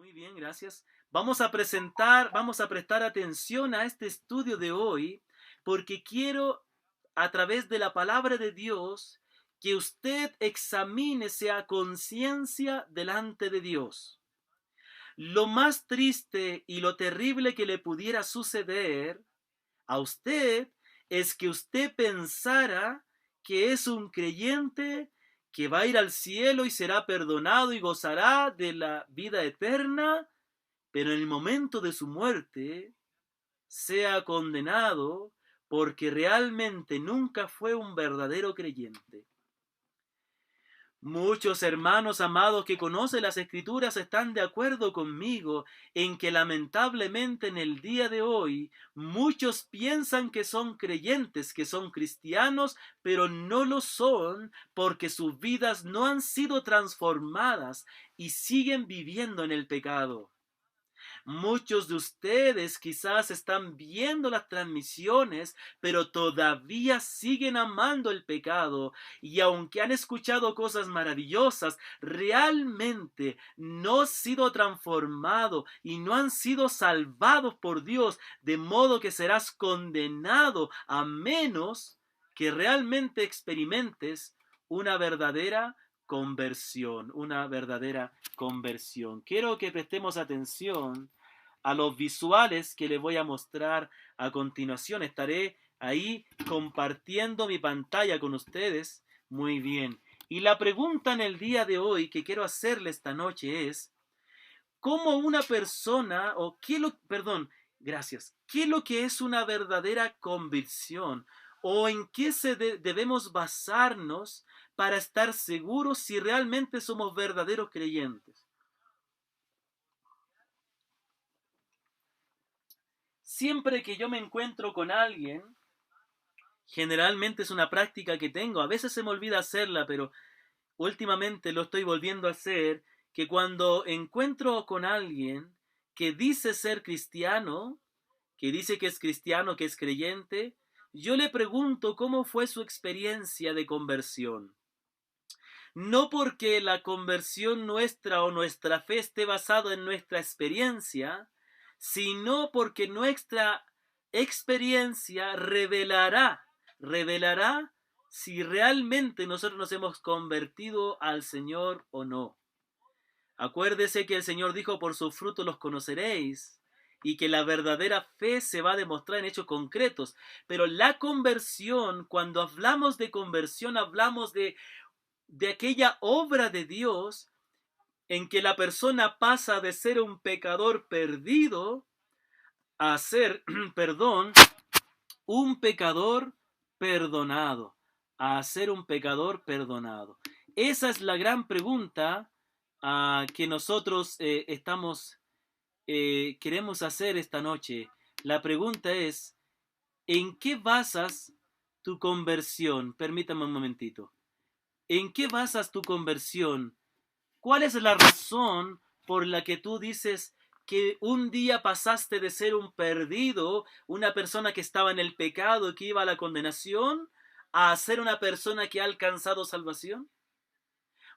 Muy bien, gracias. Vamos a prestar atención a este estudio de hoy, porque quiero, a través de la palabra de Dios, que usted examínese a conciencia delante de Dios. Lo más triste y lo terrible que le pudiera suceder a usted es que usted pensara que es un creyente que va a ir al cielo y será perdonado y gozará de la vida eterna, pero en el momento de su muerte sea condenado porque realmente nunca fue un verdadero creyente. Muchos hermanos amados que conocen las Escrituras están de acuerdo conmigo en que lamentablemente en el día de hoy muchos piensan que son creyentes, que son cristianos, pero no lo son porque sus vidas no han sido transformadas y siguen viviendo en el pecado. Muchos de ustedes quizás están viendo las transmisiones, pero todavía siguen amando el pecado y aunque han escuchado cosas maravillosas, realmente no han sido transformados y no han sido salvados por Dios, de modo que serás condenado a menos que realmente experimentes una verdadera conversión. Quiero que prestemos atención a los visuales que les voy a mostrar a continuación. Estaré ahí compartiendo mi pantalla con ustedes. Muy bien. Y la pregunta en el día de hoy que quiero hacerle esta noche es, ¿cómo una persona, o qué es lo que es una verdadera convicción? ¿O en qué debemos basarnos para estar seguros si realmente somos verdaderos creyentes? Siempre que yo me encuentro con alguien, generalmente es una práctica que tengo, a veces se me olvida hacerla, pero últimamente lo estoy volviendo a hacer, que cuando encuentro con alguien que dice ser cristiano, que dice que es cristiano, que es creyente, yo le pregunto cómo fue su experiencia de conversión. No porque la conversión nuestra o nuestra fe esté basada en nuestra experiencia, sino porque nuestra experiencia revelará si realmente nosotros nos hemos convertido al Señor o no. Acuérdese que el Señor dijo, por sus frutos los conoceréis, y que la verdadera fe se va a demostrar en hechos concretos. Pero la conversión, cuando hablamos de conversión, hablamos de aquella obra de Dios en que la persona pasa de ser un pecador perdido a ser, perdón, un pecador perdonado, a ser un pecador perdonado. Esa es la gran pregunta que nosotros queremos hacer esta noche. La pregunta es, ¿en qué basas tu conversión? Permítame un momentito. ¿En qué basas tu conversión? ¿Cuál es la razón por la que tú dices que un día pasaste de ser un perdido, una persona que estaba en el pecado y que iba a la condenación, a ser una persona que ha alcanzado salvación?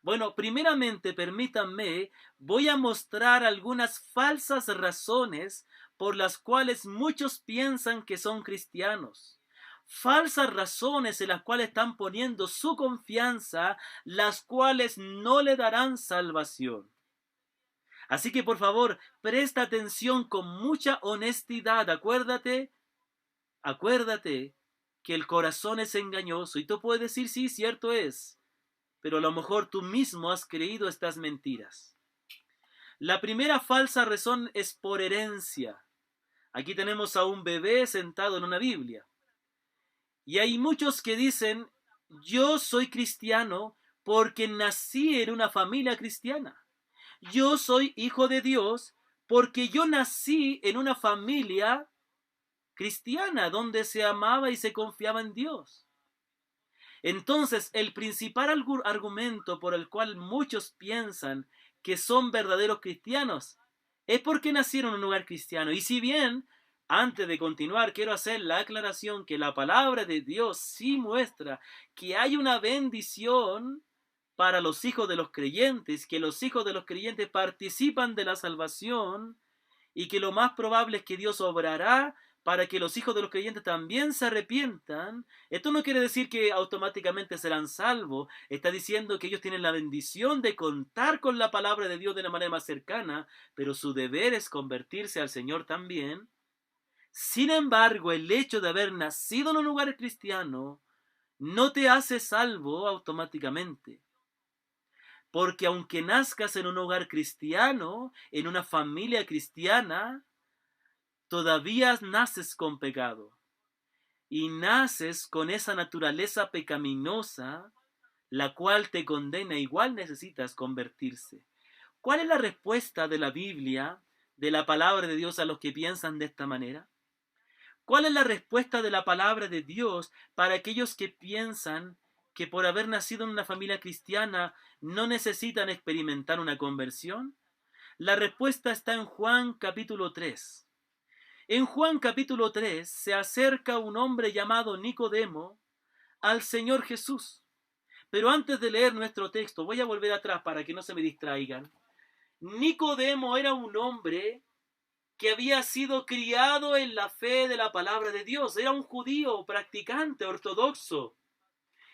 Bueno, primeramente, permítanme, voy a mostrar algunas falsas razones por las cuales muchos piensan que son cristianos. Falsas razones en las cuales están poniendo su confianza, las cuales no le darán salvación. Así que por favor, presta atención con mucha honestidad. Acuérdate que el corazón es engañoso y tú puedes decir, sí, cierto es, pero a lo mejor tú mismo has creído estas mentiras. La primera falsa razón es por herencia. Aquí tenemos a un bebé sentado en una Biblia. Y hay muchos que dicen, yo soy cristiano porque nací en una familia cristiana. Yo soy hijo de Dios porque yo nací en una familia cristiana donde se amaba y se confiaba en Dios. Entonces, el principal argumento por el cual muchos piensan que son verdaderos cristianos es porque nacieron en un lugar cristiano. Y si bien, antes de continuar, quiero hacer la aclaración que la palabra de Dios sí muestra que hay una bendición para los hijos de los creyentes, que los hijos de los creyentes participan de la salvación y que lo más probable es que Dios obrará para que los hijos de los creyentes también se arrepientan. Esto no quiere decir que automáticamente serán salvos, está diciendo que ellos tienen la bendición de contar con la palabra de Dios de una manera más cercana, pero su deber es convertirse al Señor también. Sin embargo, el hecho de haber nacido en un lugar cristiano no te hace salvo automáticamente. Porque aunque nazcas en un hogar cristiano, en una familia cristiana, todavía naces con pecado. Y naces con esa naturaleza pecaminosa, la cual te condena. Igual necesitas convertirse. ¿Cuál es la respuesta de la Biblia, de la palabra de Dios a los que piensan de esta manera? ¿Cuál es la respuesta de la palabra de Dios para aquellos que piensan que por haber nacido en una familia cristiana no necesitan experimentar una conversión? La respuesta está en Juan capítulo 3. En Juan capítulo 3 se acerca un hombre llamado Nicodemo al Señor Jesús. Pero antes de leer nuestro texto, voy a volver atrás para que no se me distraigan. Nicodemo era un hombre que había sido criado en la fe de la palabra de Dios. Era un judío practicante, ortodoxo.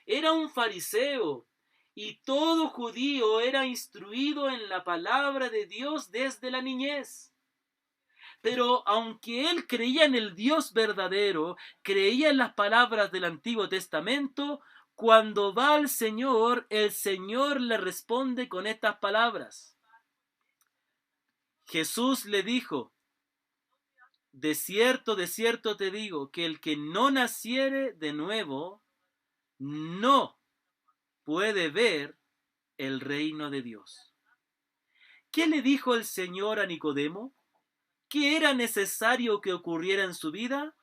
Era un fariseo. Y todo judío era instruido en la palabra de Dios desde la niñez. Pero aunque él creía en el Dios verdadero, creía en las palabras del Antiguo Testamento, cuando va al Señor, el Señor le responde con estas palabras. Jesús le dijo: de cierto te digo, que el que no naciere de nuevo, no puede ver el reino de Dios. ¿Qué le dijo el Señor a Nicodemo? ¿Qué era necesario que ocurriera en su vida?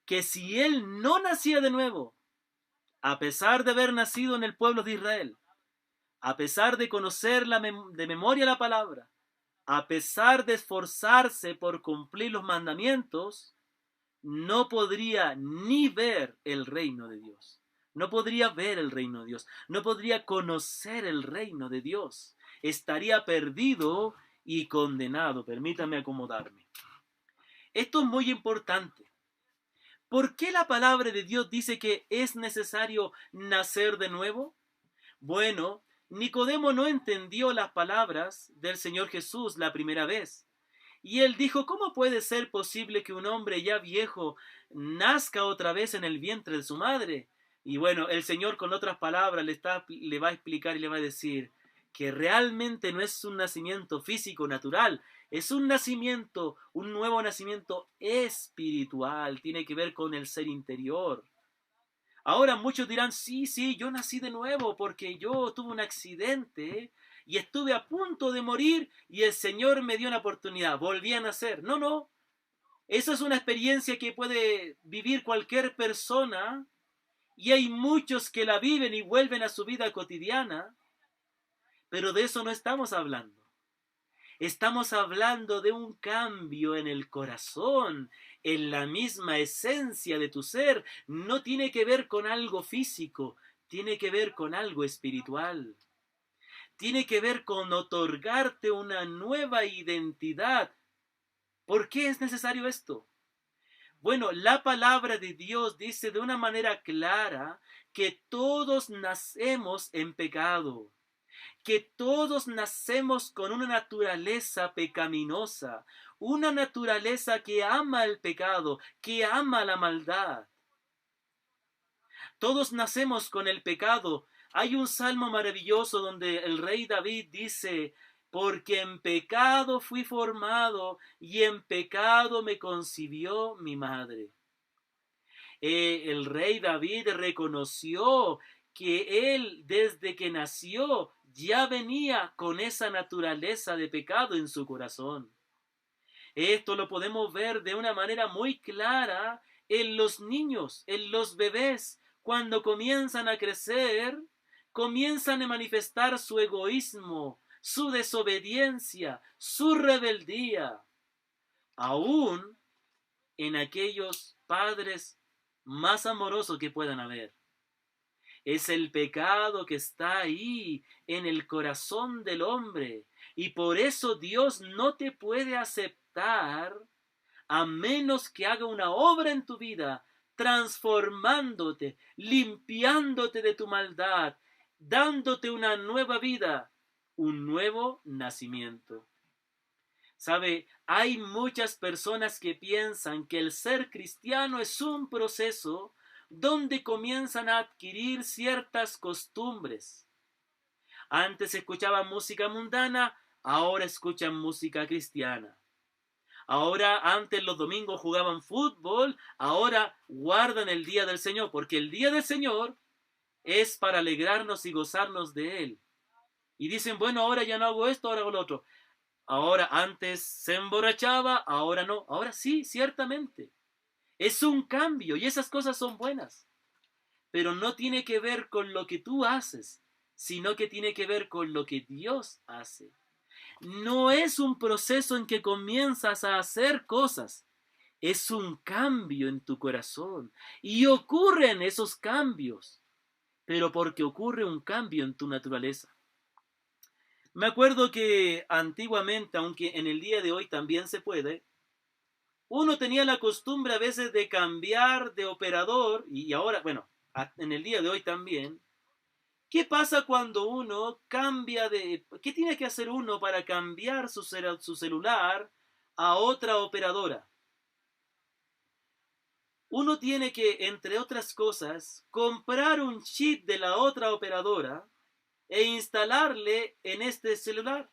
Que si él no nacía de nuevo, a pesar de haber nacido en el pueblo de Israel, a pesar de conocer de memoria la palabra, a pesar de esforzarse por cumplir los mandamientos, no podría ni ver el reino de Dios. No podría ver el reino de Dios. No podría conocer el reino de Dios. Estaría perdido y condenado. Permítame acomodarme. Esto es muy importante. ¿Por qué la palabra de Dios dice que es necesario nacer de nuevo? Bueno, Nicodemo no entendió las palabras del Señor Jesús la primera vez. Y él dijo: ¿cómo puede ser posible que un hombre ya viejo nazca otra vez en el vientre de su madre? Y bueno, el Señor con otras palabras le va a explicar y le va a decir que realmente no es un nacimiento físico natural, es un nacimiento, un nuevo nacimiento espiritual, tiene que ver con el ser interior. Ahora muchos dirán: sí, yo nací de nuevo porque yo tuve un accidente y estuve a punto de morir y el Señor me dio una oportunidad, volví a nacer. No, esa es una experiencia que puede vivir cualquier persona y hay muchos que la viven y vuelven a su vida cotidiana, pero de eso no estamos hablando. Estamos hablando de un cambio en el corazón, en la misma esencia de tu ser. No tiene que ver con algo físico, tiene que ver con algo espiritual. Tiene que ver con otorgarte una nueva identidad. ¿Por qué es necesario esto? Bueno, la palabra de Dios dice de una manera clara que todos nacemos en pecado, que todos nacemos con una naturaleza pecaminosa, una naturaleza que ama el pecado, que ama la maldad. Todos nacemos con el pecado. Hay un salmo maravilloso donde el rey David dice: porque en pecado fui formado y en pecado me concibió mi madre. El rey David reconoció que él desde que nació ya venía con esa naturaleza de pecado en su corazón. Esto lo podemos ver de una manera muy clara en los niños, en los bebés. Cuando comienzan a crecer, comienzan a manifestar su egoísmo, su desobediencia, su rebeldía. Aún en aquellos padres más amorosos que puedan haber. Es el pecado que está ahí en el corazón del hombre. Y por eso Dios no te puede aceptar a menos que haga una obra en tu vida, transformándote, limpiándote de tu maldad, dándote una nueva vida, un nuevo nacimiento. ¿Sabe? Hay muchas personas que piensan que el ser cristiano es un proceso donde comienzan a adquirir ciertas costumbres. Antes escuchaban música mundana, ahora escuchan música cristiana. Ahora, antes los domingos jugaban fútbol, ahora guardan el día del Señor, porque el día del Señor es para alegrarnos y gozarnos de Él. Y dicen, bueno, ahora ya no hago esto, ahora hago lo otro. Ahora, antes se emborrachaba, ahora no. Ahora sí, ciertamente. Es un cambio y esas cosas son buenas. Pero no tiene que ver con lo que tú haces, sino que tiene que ver con lo que Dios hace. No es un proceso en que comienzas a hacer cosas. Es un cambio en tu corazón. Y ocurren esos cambios. Pero porque ocurre un cambio en tu naturaleza. Me acuerdo que antiguamente, aunque en el día de hoy también se puede, uno tenía la costumbre a veces de cambiar de operador, y ahora, bueno, en el día de hoy también. ¿Qué pasa cuando uno cambia de... ¿Qué tiene que hacer uno para cambiar su celular a otra operadora? Uno tiene que, entre otras cosas, comprar un chip de la otra operadora e instalarle en este celular.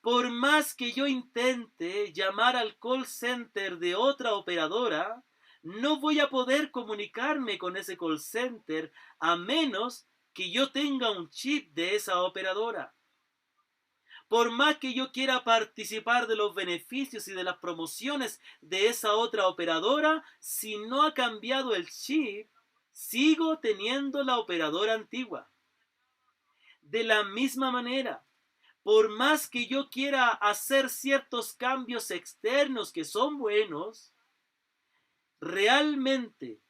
Por más que yo intente llamar al call center de otra operadora, no voy a poder comunicarme con ese call center a menos que yo tenga un chip de esa operadora. Por más que yo quiera participar de los beneficios y de las promociones de esa otra operadora, si no ha cambiado el chip, sigo teniendo la operadora antigua. De la misma manera, por más que yo quiera hacer ciertos cambios externos que son buenos, realmente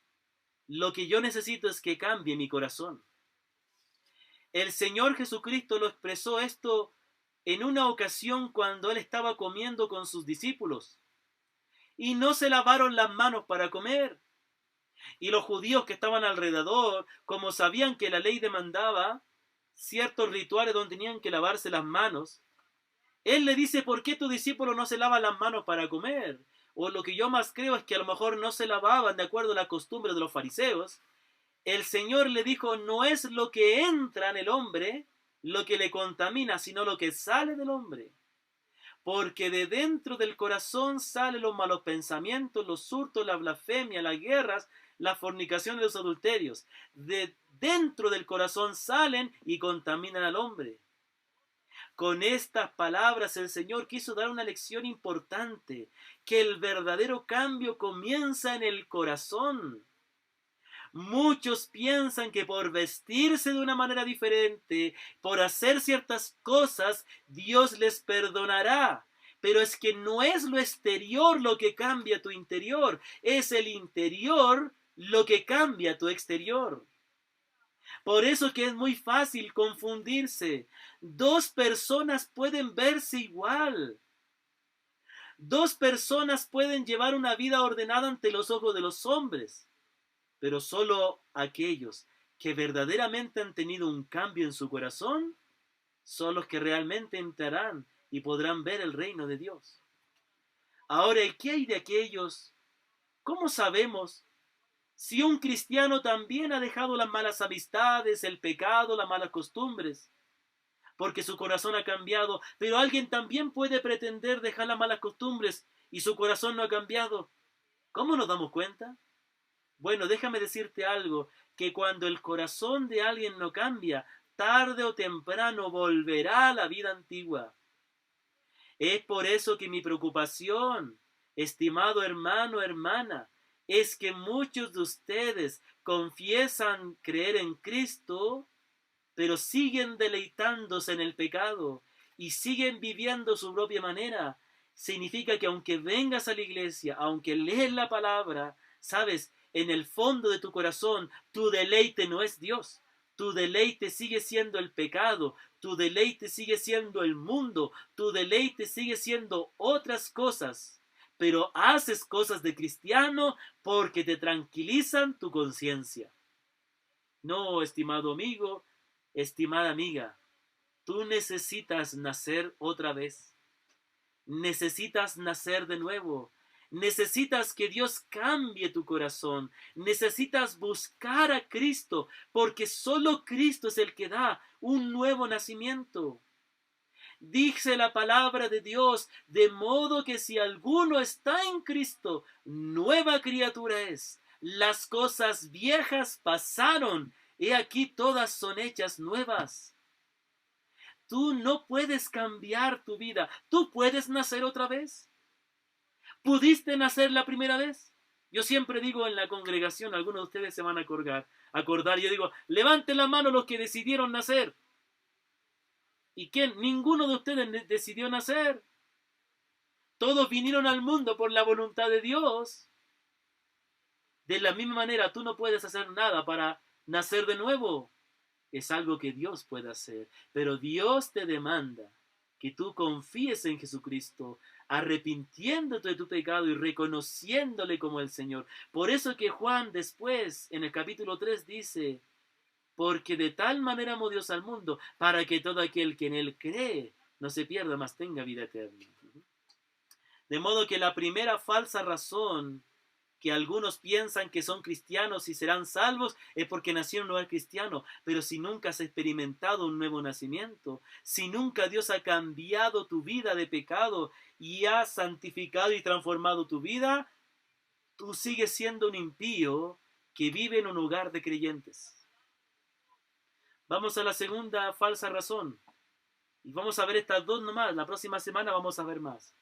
lo que yo necesito es que cambie mi corazón. El Señor Jesucristo lo expresó esto en una ocasión cuando Él estaba comiendo con sus discípulos y no se lavaron las manos para comer. Y los judíos que estaban alrededor, como sabían que la ley demandaba ciertos rituales donde tenían que lavarse las manos, Él le dice, ¿por qué tu discípulo no se lava las manos para comer? O lo que yo más creo es que a lo mejor no se lavaban de acuerdo a la costumbre de los fariseos. El Señor le dijo, no es lo que entra en el hombre lo que le contamina, sino lo que sale del hombre. Porque de dentro del corazón salen los malos pensamientos, los hurtos, la blasfemia, las guerras, la fornicación y los adulterios. De dentro del corazón salen y contaminan al hombre. Con estas palabras el Señor quiso dar una lección importante, que el verdadero cambio comienza en el corazón. Muchos piensan que por vestirse de una manera diferente, por hacer ciertas cosas, Dios les perdonará. Pero es que no es lo exterior lo que cambia tu interior, es el interior lo que cambia tu exterior. Por eso que es muy fácil confundirse. Dos personas pueden verse igual. Dos personas pueden llevar una vida ordenada ante los ojos de los hombres. Pero solo aquellos que verdaderamente han tenido un cambio en su corazón son los que realmente entrarán y podrán ver el reino de Dios. Ahora, ¿y qué hay de aquellos? ¿Cómo sabemos si un cristiano también ha dejado las malas amistades, el pecado, las malas costumbres? Porque su corazón ha cambiado, pero alguien también puede pretender dejar las malas costumbres y su corazón no ha cambiado. ¿Cómo nos damos cuenta? Bueno, déjame decirte algo, que cuando el corazón de alguien no cambia, tarde o temprano volverá a la vida antigua. Es por eso que mi preocupación, estimado hermano, hermana, es que muchos de ustedes confiesan creer en Cristo, pero siguen deleitándose en el pecado y siguen viviendo su propia manera. Significa que aunque vengas a la iglesia, aunque lees la palabra, sabes, en el fondo de tu corazón, tu deleite no es Dios. Tu deleite sigue siendo el pecado, tu deleite sigue siendo el mundo, tu deleite sigue siendo otras cosas, pero haces cosas de cristiano porque te tranquilizan tu conciencia. No, estimado amigo, estimada amiga, tú necesitas nacer otra vez. Necesitas nacer de nuevo. Necesitas que Dios cambie tu corazón. Necesitas buscar a Cristo, porque solo Cristo es el que da un nuevo nacimiento. Dice la palabra de Dios, de modo que si alguno está en Cristo, nueva criatura es. Las cosas viejas pasaron, he aquí todas son hechas nuevas. Tú no puedes cambiar tu vida. ¿Tú puedes nacer otra vez? ¿Pudiste nacer la primera vez? Yo siempre digo en la congregación, algunos de ustedes se van a acordar, yo digo, levanten la mano los que decidieron nacer. ¿Y quién? Ninguno de ustedes decidió nacer. Todos vinieron al mundo por la voluntad de Dios. De la misma manera, tú no puedes hacer nada para nacer de nuevo. Es algo que Dios puede hacer. Pero Dios te demanda que tú confíes en Jesucristo, arrepintiéndote de tu pecado y reconociéndole como el Señor. Por eso que Juan después, en el capítulo 3, dice, porque de tal manera amó Dios al mundo, para que todo aquel que en él cree no se pierda, mas tenga vida eterna. De modo que la primera falsa razón que algunos piensan que son cristianos y serán salvos es porque nacieron en un lugar cristiano, pero si nunca has experimentado un nuevo nacimiento, si nunca Dios ha cambiado tu vida de pecado y ha santificado y transformado tu vida, tú sigues siendo un impío que vive en un hogar de creyentes. Vamos a la segunda falsa razón. Y vamos a ver estas dos nomás. La próxima semana vamos a ver más.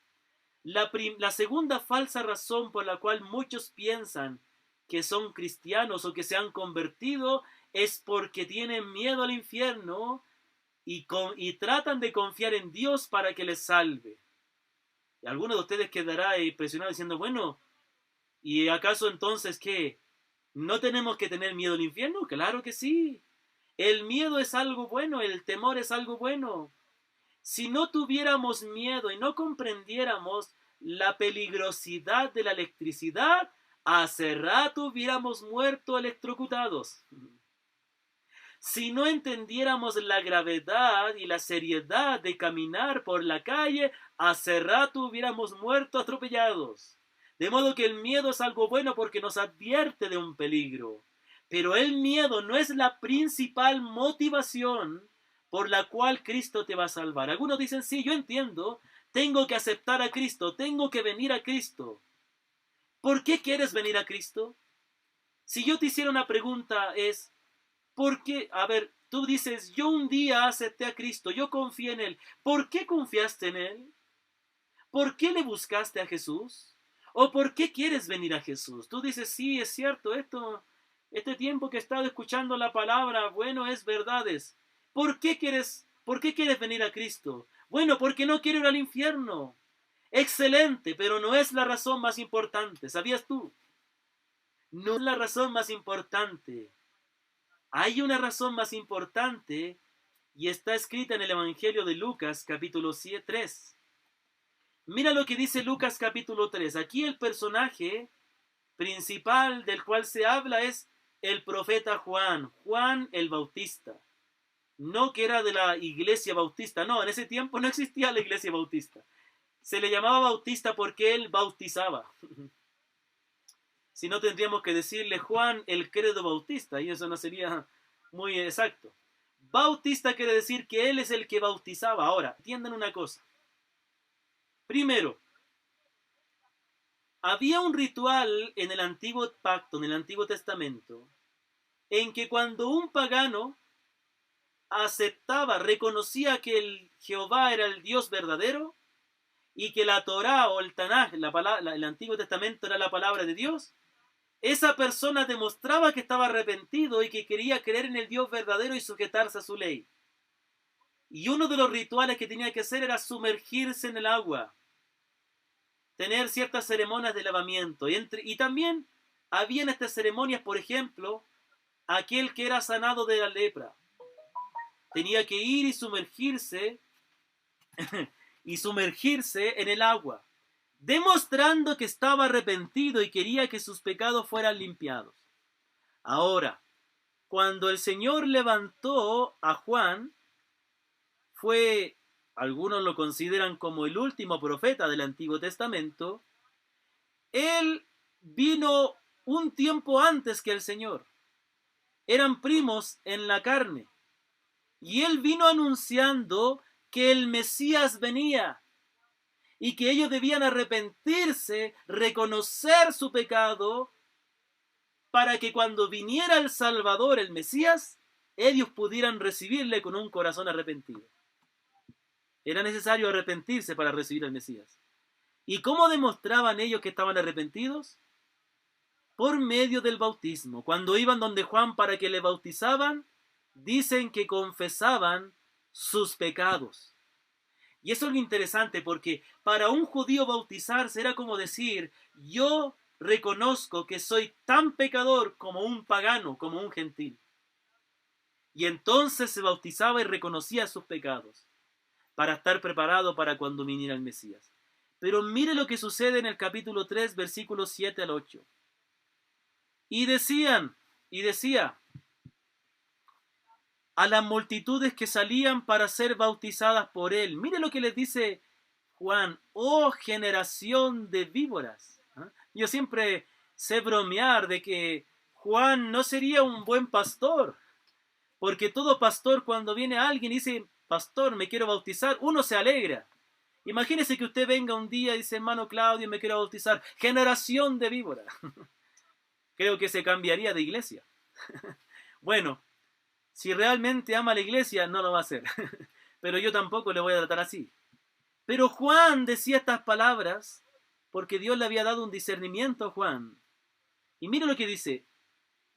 La segunda falsa razón por la cual muchos piensan que son cristianos o que se han convertido es porque tienen miedo al infierno y tratan de confiar en Dios para que les salve. Y alguno de ustedes quedará impresionado diciendo, bueno, ¿y acaso entonces qué? ¿No tenemos que tener miedo al infierno? Claro que sí. El miedo es algo bueno, el temor es algo bueno. Si no tuviéramos miedo y no comprendiéramos la peligrosidad de la electricidad, hace rato hubiéramos muerto electrocutados. Si no entendiéramos la gravedad y la seriedad de caminar por la calle, hace rato hubiéramos muerto atropellados. De modo que el miedo es algo bueno porque nos advierte de un peligro. Pero el miedo no es la principal motivación por la cual Cristo te va a salvar. Algunos dicen, sí, yo entiendo, tengo que aceptar a Cristo, tengo que venir a Cristo. ¿Por qué quieres venir a Cristo? Si yo te hiciera una pregunta es, ¿por qué? A ver, tú dices, yo un día acepté a Cristo, yo confié en Él. ¿Por qué confiaste en Él? ¿Por qué le buscaste a Jesús? ¿O por qué quieres venir a Jesús? Tú dices, sí, es cierto, este tiempo que he estado escuchando la palabra, bueno, es verdades. ¿Por qué quieres venir a Cristo? Bueno, porque no quiero ir al infierno. Excelente, pero no es la razón más importante. ¿Sabías tú? No es la razón más importante. Hay una razón más importante y está escrita en el Evangelio de Lucas, capítulo 3. Mira lo que dice Lucas, capítulo 3. Aquí el personaje principal del cual se habla es el profeta Juan, Juan el Bautista. No que era de la iglesia bautista, no, en ese tiempo no existía la iglesia bautista. Se le llamaba bautista porque él bautizaba. Si no, tendríamos que decirle Juan el credo bautista, y eso no sería muy exacto. Bautista quiere decir que él es el que bautizaba. Ahora, entiendan una cosa. Primero, había un ritual en el antiguo pacto, en el Antiguo Testamento, en que cuando un pagano aceptaba, reconocía que el Jehová era el Dios verdadero y que la Torá o el Tanaj, el Antiguo Testamento era la palabra de Dios, esa persona demostraba que estaba arrepentido y que quería creer en el Dios verdadero y sujetarse a su ley. Y uno de los rituales que tenía que hacer era sumergirse en el agua, tener ciertas ceremonias de lavamiento y también había en estas ceremonias, por ejemplo, aquel que era sanado de la lepra. Tenía que ir y sumergirse en el agua, demostrando que estaba arrepentido y quería que sus pecados fueran limpiados. Ahora, cuando el Señor levantó a Juan, algunos lo consideran como el último profeta del Antiguo Testamento. Él vino un tiempo antes que el Señor. Eran primos en la carne. Y él vino anunciando que el Mesías venía y que ellos debían arrepentirse, reconocer su pecado, para que cuando viniera el Salvador, el Mesías, ellos pudieran recibirle con un corazón arrepentido. Era necesario arrepentirse para recibir al Mesías. ¿Y cómo demostraban ellos que estaban arrepentidos? Por medio del bautismo. Cuando iban donde Juan para que le bautizaban, dicen que confesaban sus pecados. Y eso es lo interesante, porque para un judío bautizarse era como decir: yo reconozco que soy tan pecador como un pagano, como un gentil. Y entonces se bautizaba y reconocía sus pecados, para estar preparado para cuando viniera el Mesías. Pero mire lo que sucede en el capítulo 3, versículos 7 al 8. Y decía a las multitudes que salían para ser bautizadas por él. Mire lo que les dice Juan: oh generación de víboras. Yo siempre sé bromear de que Juan no sería un buen pastor, porque todo pastor, cuando viene alguien y dice: pastor, me quiero bautizar, uno se alegra. Imagínese que usted venga un día y dice: hermano Claudio, me quiero bautizar, generación de víboras. Creo que se cambiaría de iglesia. Bueno, si realmente ama a la iglesia, no lo va a hacer. Pero yo tampoco le voy a tratar así. Pero Juan decía estas palabras porque Dios le había dado un discernimiento a Juan. Y mire lo que dice: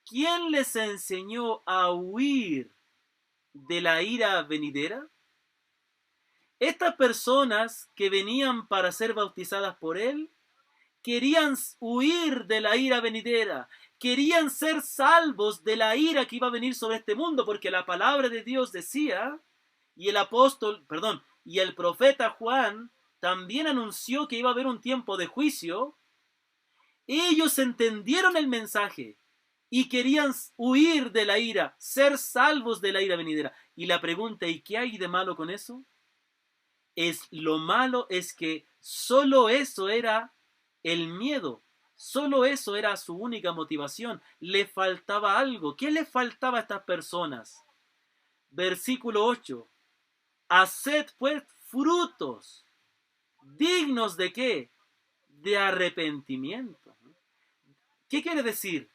¿quién les enseñó a huir de la ira venidera? Estas personas que venían para ser bautizadas por él querían huir de la ira venidera, querían ser salvos de la ira que iba a venir sobre este mundo, porque la palabra de Dios decía, y el profeta Juan también anunció que iba a haber un tiempo de juicio. Ellos entendieron el mensaje y querían huir de la ira, ser salvos de la ira venidera. Y la pregunta: ¿y qué hay de malo con eso? Lo malo es que solo eso era el miedo, solo eso era su única motivación. Le faltaba algo. ¿Qué le faltaba a estas personas? Versículo 8: haced pues frutos dignos ¿de qué? De arrepentimiento. ¿Qué quiere decir?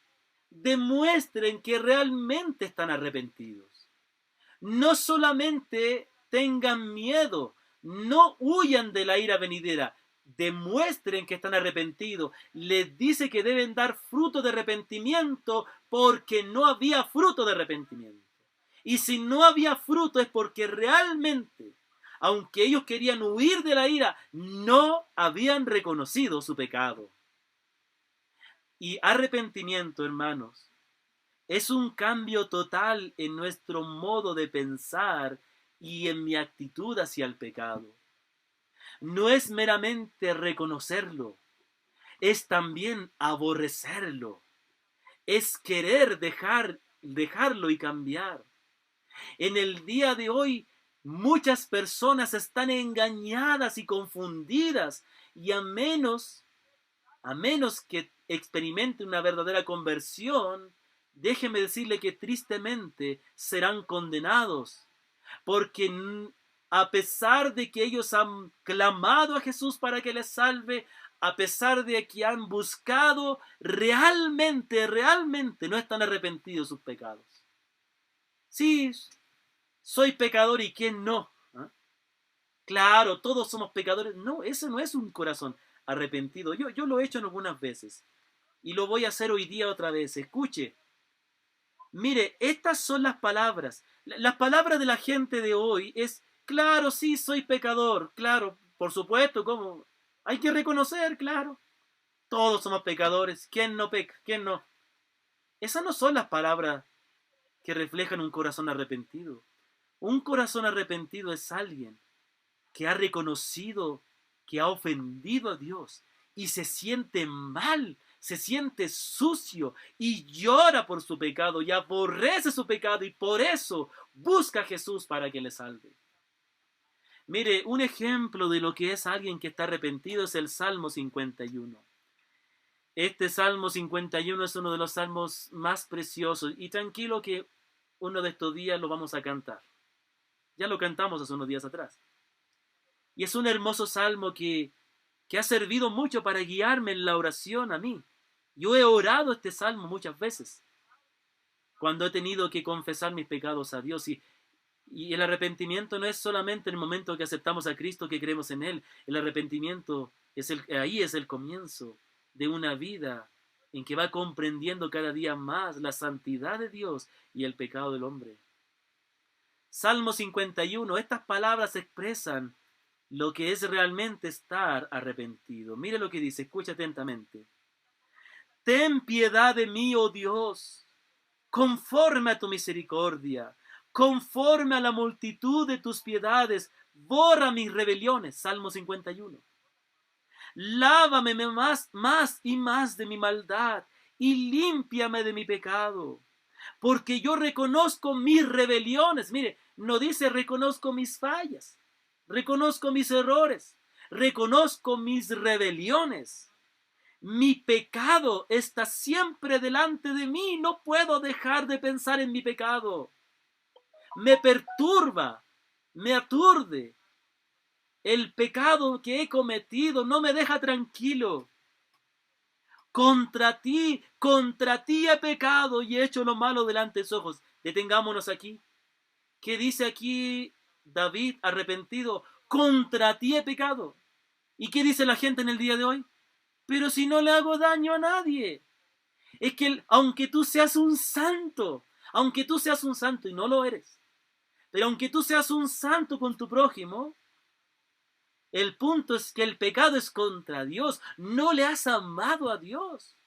Demuestren que realmente están arrepentidos. No solamente tengan miedo, no huyan de la ira venidera, demuestren que están arrepentidos. Les dice que deben dar fruto de arrepentimiento, porque no había fruto de arrepentimiento. Y si no había fruto es porque realmente, aunque ellos querían huir de la ira, no habían reconocido su pecado. Y arrepentimiento, hermanos, es un cambio total en nuestro modo de pensar y en mi actitud hacia el pecado. No es meramente reconocerlo, es también aborrecerlo, es querer dejarlo y cambiar. En el día de hoy, muchas personas están engañadas y confundidas, y a menos que experimente una verdadera conversión, déjeme decirle que tristemente serán condenados, porque a pesar de que ellos han clamado a Jesús para que les salve, a pesar de que han buscado, realmente no están arrepentidos de sus pecados. Sí, soy pecador, ¿y quién no? Claro, todos somos pecadores. No, ese no es un corazón arrepentido. Yo lo he hecho en algunas veces y lo voy a hacer hoy día otra vez. Escuche, mire, estas son las palabras. Las palabras de la gente de hoy es: claro, sí, soy pecador. Claro, por supuesto, ¿cómo? Hay que reconocer, claro. Todos somos pecadores. ¿Quién no peca? ¿Quién no? Esas no son las palabras que reflejan un corazón arrepentido. Un corazón arrepentido es alguien que ha reconocido que ha ofendido a Dios y se siente mal, se siente sucio y llora por su pecado y aborrece su pecado y por eso busca a Jesús para que le salve. Mire, un ejemplo de lo que es alguien que está arrepentido es el Salmo 51. Este Salmo 51 es uno de los salmos más preciosos y tranquilo que uno de estos días lo vamos a cantar. Ya lo cantamos hace unos días atrás. Y es un hermoso salmo que ha servido mucho para guiarme en la oración a mí. Yo he orado este salmo muchas veces, cuando he tenido que confesar mis pecados a Dios. Y el arrepentimiento no es solamente el momento que aceptamos a Cristo, que creemos en Él. El arrepentimiento, ahí es el comienzo de una vida en que va comprendiendo cada día más la santidad de Dios y el pecado del hombre. Salmo 51, estas palabras expresan lo que es realmente estar arrepentido. Mire lo que dice, escucha atentamente. Ten piedad de mí, oh Dios, conforme a tu misericordia, conforme a la multitud de tus piedades, borra mis rebeliones. Salmo 51. Lávame más y más de mi maldad y límpiame de mi pecado, porque yo reconozco mis rebeliones. Mire, no dice reconozco mis fallas, reconozco mis errores, reconozco mis rebeliones. Mi pecado está siempre delante de mí. No puedo dejar de pensar en mi pecado. Me perturba, me aturde. El pecado que he cometido no me deja tranquilo. Contra ti he pecado y he hecho lo malo delante de tus ojos. Detengámonos aquí. ¿Qué dice aquí David arrepentido? Contra ti he pecado. ¿Y qué dice la gente en el día de hoy? Pero si no le hago daño a nadie. Es que aunque tú seas un santo y no lo eres, pero aunque tú seas un santo con tu prójimo, el punto es que el pecado es contra Dios. No le has amado a Dios.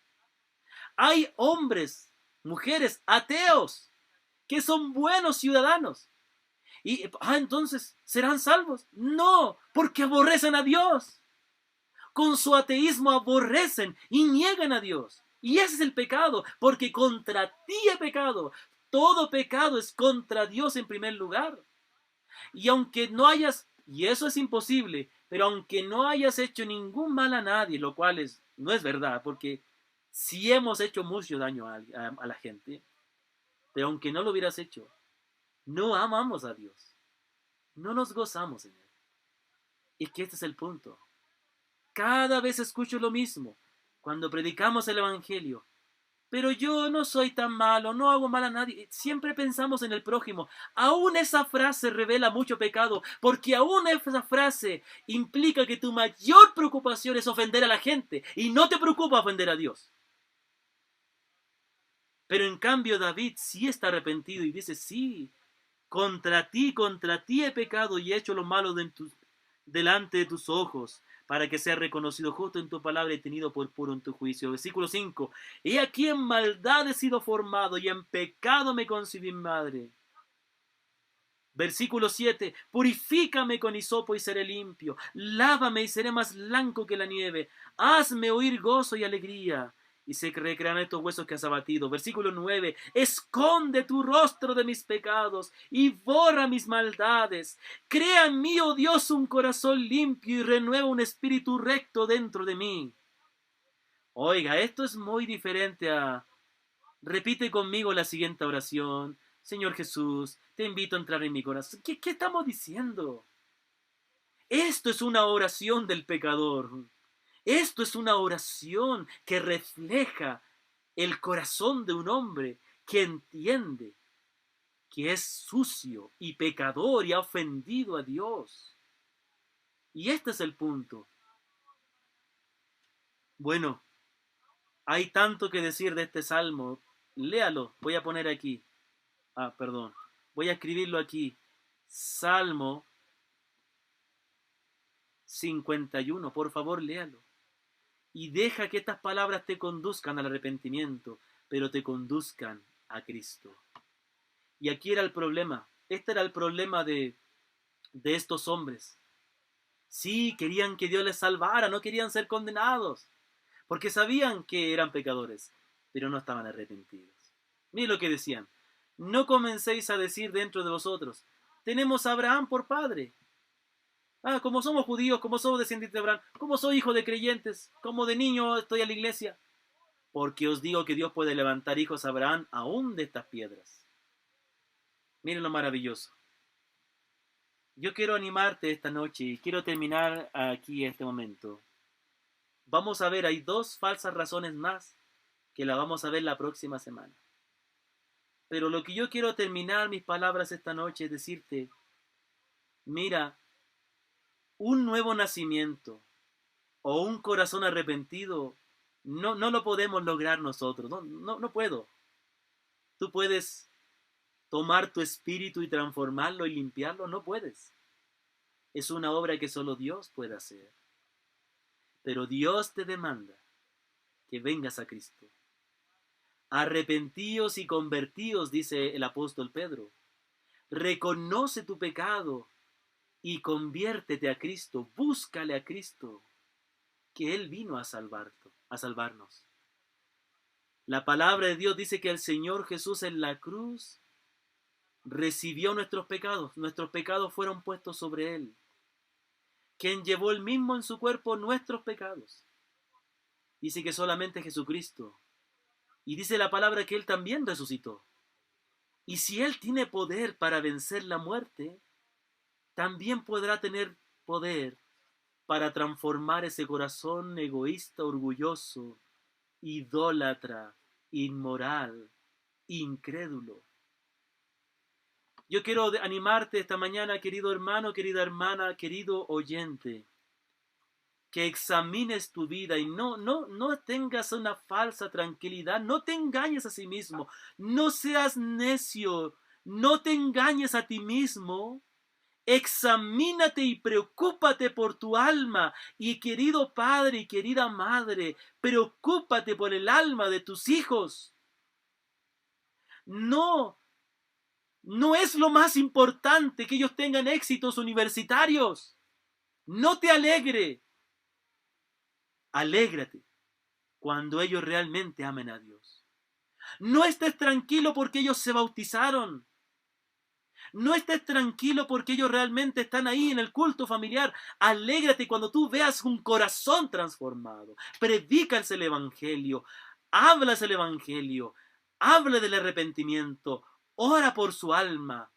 Hay hombres, mujeres, ateos, que son buenos ciudadanos. Y, entonces, ¿serán salvos? No, porque aborrecen a Dios. Con su ateísmo aborrecen y niegan a Dios. Y ese es el pecado, porque contra ti he pecado. Todo pecado es contra Dios en primer lugar. Y aunque no hayas, y eso es imposible, pero aunque no hayas hecho ningún mal a nadie, lo cual no es verdad, porque sí hemos hecho mucho daño a la gente, pero aunque no lo hubieras hecho, no amamos a Dios, no nos gozamos en Él. Y que este es el punto. Cada vez escucho lo mismo cuando predicamos el Evangelio. Pero yo no soy tan malo, no hago mal a nadie. Siempre pensamos en el prójimo. Aún esa frase revela mucho pecado, porque aún esa frase implica que tu mayor preocupación es ofender a la gente y no te preocupa ofender a Dios. Pero en cambio David sí está arrepentido y dice, sí, contra ti he pecado y he hecho lo malo delante de tus ojos, para que sea reconocido justo en tu palabra y tenido por puro en tu juicio. Versículo 5. He aquí en maldad he sido formado y en pecado me concebí en madre. Versículo 7. Purifícame con hisopo y seré limpio. Lávame y seré más blanco que la nieve. Hazme oír gozo y alegría, y se recrearán estos huesos que has abatido. Versículo 9. Esconde tu rostro de mis pecados y borra mis maldades. Crea en mí, oh Dios, un corazón limpio y renueva un espíritu recto dentro de mí. Oiga, esto es muy diferente a... Repite conmigo la siguiente oración. Señor Jesús, te invito a entrar en mi corazón. ¿Qué estamos diciendo? Esto es una oración del pecador. Esto es una oración que refleja el corazón de un hombre que entiende que es sucio y pecador y ha ofendido a Dios. Y este es el punto. Bueno, hay tanto que decir de este salmo. Léalo, voy a poner aquí. Perdón. Voy a escribirlo aquí. Salmo 51, por favor, léalo. y deja que estas palabras te conduzcan al arrepentimiento, pero te conduzcan a Cristo. Y aquí era el problema. Este era el problema de estos hombres. Sí, querían que Dios les salvara, no querían ser condenados, porque sabían que eran pecadores, pero no estaban arrepentidos. Miren lo que decían: no comencéis a decir dentro de vosotros, tenemos a Abraham por padre. Como somos judíos, como somos descendientes de Abraham, como soy hijo de creyentes, como de niño estoy a la iglesia. Porque os digo que Dios puede levantar hijos a Abraham aún de estas piedras. Miren lo maravilloso. Yo quiero animarte esta noche y quiero terminar aquí este momento. Vamos a ver, hay dos falsas razones más que la vamos a ver la próxima semana. Pero lo que yo quiero terminar mis palabras esta noche es decirte, mira, un nuevo nacimiento o un corazón arrepentido no lo podemos lograr nosotros, no puedo. Tú puedes tomar tu espíritu y transformarlo y limpiarlo, no puedes. Es una obra que solo Dios puede hacer. Pero Dios te demanda que vengas a Cristo. Arrepentíos y convertíos, dice el apóstol Pedro. Reconoce tu pecado y conviértete a Cristo. Búscale a Cristo, que Él vino a salvarnos. La palabra de Dios dice que el Señor Jesús en la cruz recibió nuestros pecados fueron puestos sobre Él, quien llevó Él mismo en su cuerpo nuestros pecados. Dice que solamente Jesucristo, y dice la palabra que Él también resucitó. Y si Él tiene poder para vencer la muerte, también podrá tener poder para transformar ese corazón egoísta, orgulloso, idólatra, inmoral, incrédulo. Yo quiero animarte esta mañana, querido hermano, querida hermana, querido oyente, que examines tu vida y no tengas una falsa tranquilidad, no te engañes a sí mismo, no seas necio, no te engañes a ti mismo. Examínate y preocúpate por tu alma. Y querido padre y querida madre, preocúpate por el alma de tus hijos. No es lo más importante que ellos tengan éxitos universitarios. No te alegre. Alégrate cuando ellos realmente amen a Dios. No estés tranquilo porque ellos se bautizaron. No estés tranquilo porque ellos realmente están ahí en el culto familiar. Alégrate cuando tú veas un corazón transformado. Predícales el Evangelio. Hablas el Evangelio. Habla del arrepentimiento. Ora por su alma.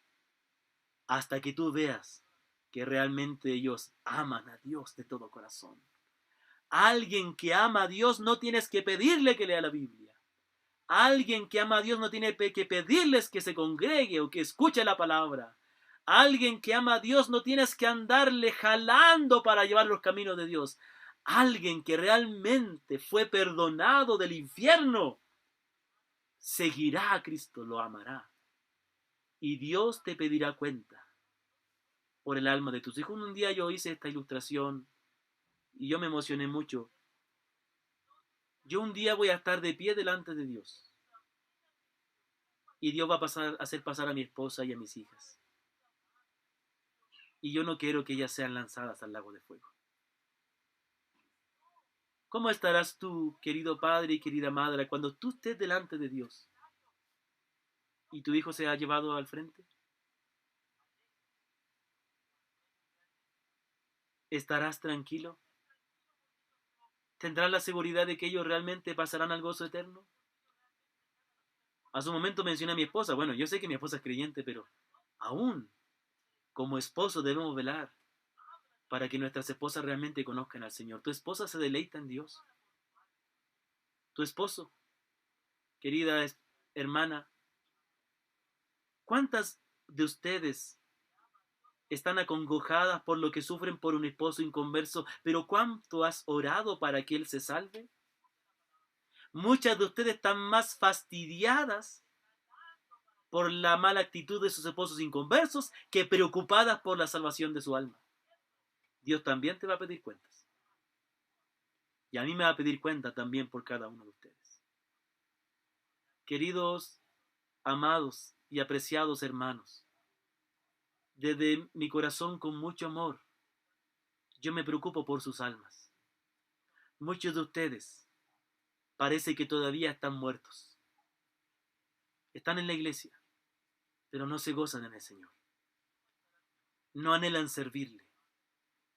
Hasta que tú veas que realmente ellos aman a Dios de todo corazón. Alguien que ama a Dios no tienes que pedirle que lea la Biblia. Alguien que ama a Dios no tiene que pedirles que se congregue o que escuche la palabra. Alguien que ama a Dios no tienes que andarle jalando para llevar los caminos de Dios. Alguien que realmente fue perdonado del infierno seguirá a Cristo, lo amará. Y Dios te pedirá cuenta por el alma de tus hijos. Un día yo hice esta ilustración y yo me emocioné mucho. Yo un día voy a estar de pie delante de Dios. Y Dios va a hacer pasar a mi esposa y a mis hijas. Y yo no quiero que ellas sean lanzadas al lago de fuego. ¿Cómo estarás tú, querido padre y querida madre, cuando tú estés delante de Dios y tu hijo se ha llevado al frente? ¿Estarás tranquilo? ¿Tendrás la seguridad de que ellos realmente pasarán al gozo eterno? Hace un momento mencioné a mi esposa. Bueno, yo sé que mi esposa es creyente, pero aún como esposo debemos velar para que nuestras esposas realmente conozcan al Señor. Tu esposa se deleita en Dios. Tu esposo, querida hermana, ¿cuántas de ustedes están acongojadas por lo que sufren por un esposo inconverso, pero cuánto has orado para que él se salve? Muchas de ustedes están más fastidiadas por la mala actitud de sus esposos inconversos que preocupadas por la salvación de su alma. Dios también te va a pedir cuentas. Y a mí me va a pedir cuenta también por cada uno de ustedes. Queridos, amados y apreciados hermanos, desde mi corazón con mucho amor, yo me preocupo por sus almas. Muchos de ustedes parece que todavía están muertos. Están en la iglesia, pero no se gozan en el Señor. No anhelan servirle.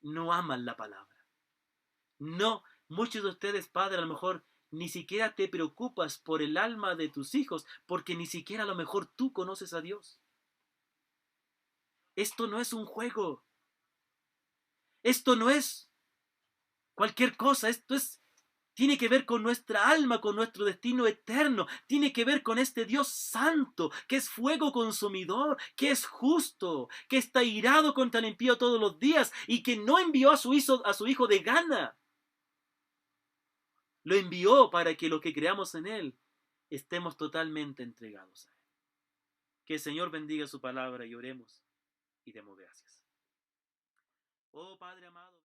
No aman la palabra. No, muchos de ustedes, padre, a lo mejor ni siquiera te preocupas por el alma de tus hijos, porque ni siquiera a lo mejor tú conoces a Dios. Esto no es un juego. Esto no es cualquier cosa. Tiene que ver con nuestra alma, con nuestro destino eterno. Tiene que ver con este Dios santo, que es fuego consumidor, que es justo, que está irado contra el impío todos los días y que no envió a su hijo de gana. Lo envió para que los que creamos en Él estemos totalmente entregados a Él. Que el Señor bendiga su palabra y oremos y demos gracias. Oh Padre amado.